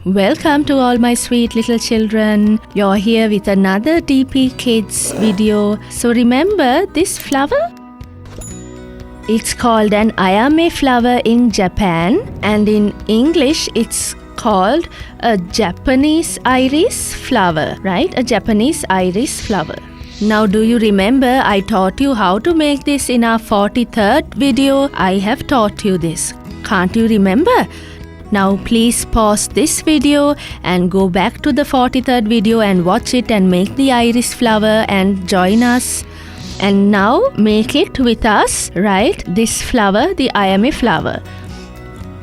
Welcome to all my sweet little children. You're here with another DP Kids video. So remember this flower? It's called an ayame flower in Japan, and in English it's called a Japanese iris flower, right? A Japanese iris flower. Now do you remember I taught you how to make this in our 43rd video? I have taught you this. Can't you remember? Now please pause this video and go back to the 43rd video and watch it and make the iris flower and join us. And now make it with us, right? This flower, the ayame flower.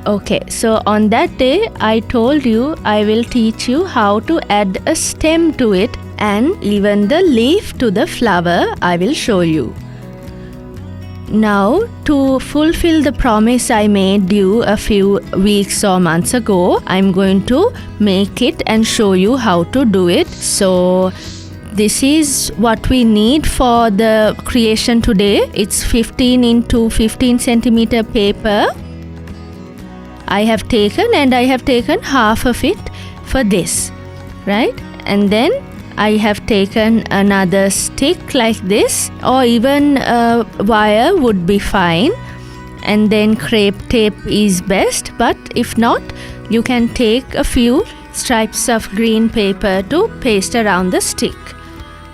Okay, so on that day I told you I will teach you how to add a stem to it, and even the leaf to the flower I will show you. Now, to fulfill the promise I made you a few weeks or months ago, I'm going to make it and show you how to do it. So, this is what we need for the creation today. It's 15 into 15 centimeter paper. I have taken half of it for this, right? And then I have taken another stick like this, or even a wire would be fine, and then crepe tape is best, but if not, you can take a few stripes of green paper to paste around the stick.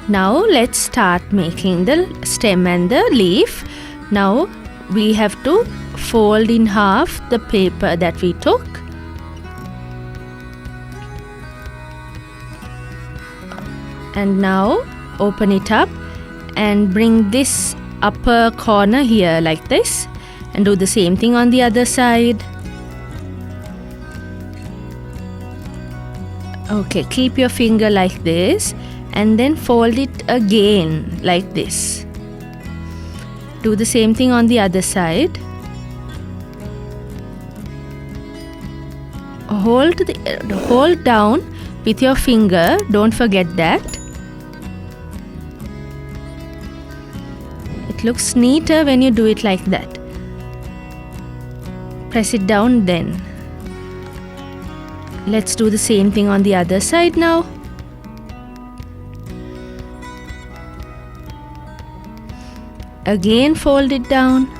Now let's start making the stem and the leaf. Now we have to fold in half the paper that we took. And now open it up and bring this upper corner here like this, and do the same thing on the other side. Okay, keep your finger like this and then fold it again like this. Do the same thing on the other side. Hold down with your finger, don't forget that. It looks neater when you do it like that. Press it down then. Let's do the same thing on the other side now. Again fold it down.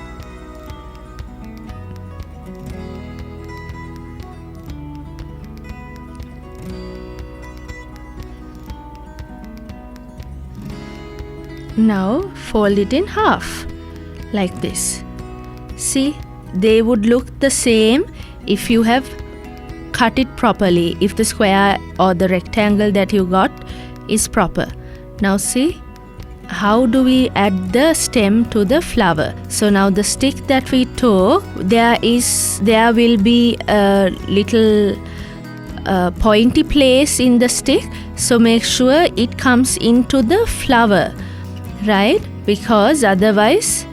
Now fold it in half like this. See, they would look the same if you have cut it properly, if the square or the rectangle that you got is proper. Now see, how do we add the stem to the flower? So now the stick that we took, there will be a little pointy place in the stick, so make sure it comes into the flower, right? Because otherwise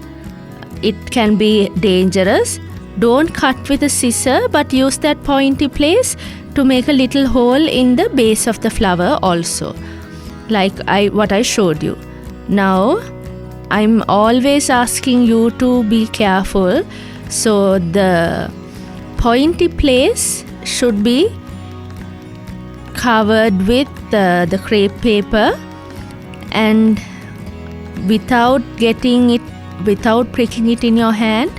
it can be dangerous. Don't cut with a scissor, but use that pointy place to make a little hole in the base of the flower also, like what I showed you. Now I'm always asking you to be careful, so the pointy place should be covered with the crepe paper, and without pricking it in your hand,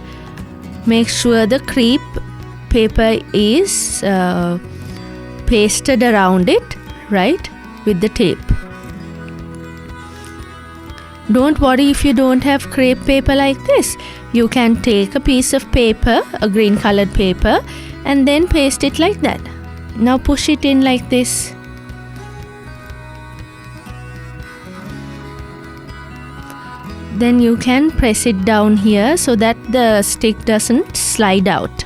make sure the crepe paper is pasted around it, right, with the tape. Don't worry if you don't have crepe paper like this. You can take a piece of paper, a green colored paper, and then paste it like that. Now push it in like this. Then you can press it down here so that the stick doesn't slide out.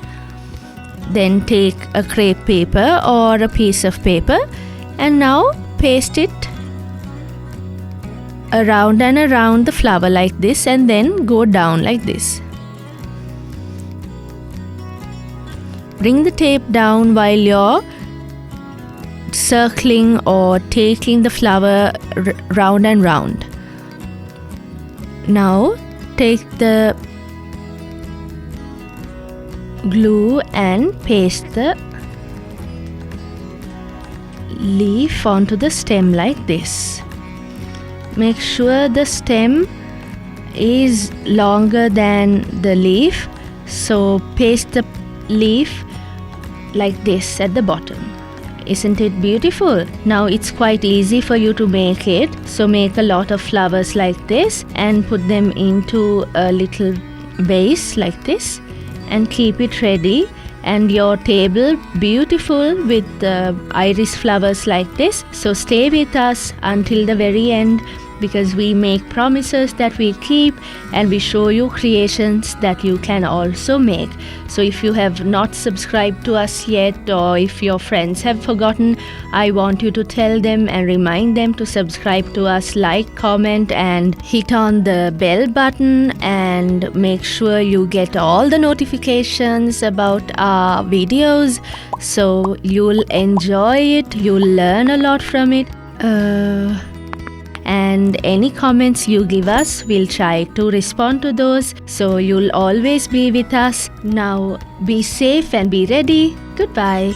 Then take a crepe paper or a piece of paper and now paste it around and around the flower like this, and then go down like this. Bring the tape down while you're circling or taking the flower round and round. Now take the glue and paste the leaf onto the stem like this. Make sure the stem is longer than the leaf, so paste the leaf like this at the bottom. Isn't it beautiful? Now it's quite easy for you to make it, so make a lot of flowers like this and put them into a little vase like this and keep it ready, and your table beautiful with iris flowers like this. So stay with us until the very end, because we make promises that we keep and we show you creations that you can also make. So if you have not subscribed to us yet, or if your friends have forgotten, I want you to tell them and remind them to subscribe to us, like, comment and hit on the bell button, and make sure you get all the notifications about our videos, so you'll enjoy it, you'll learn a lot from it. And any comments you give us, we'll try to respond to those. So you'll always be with us. Now be safe and be ready. Goodbye.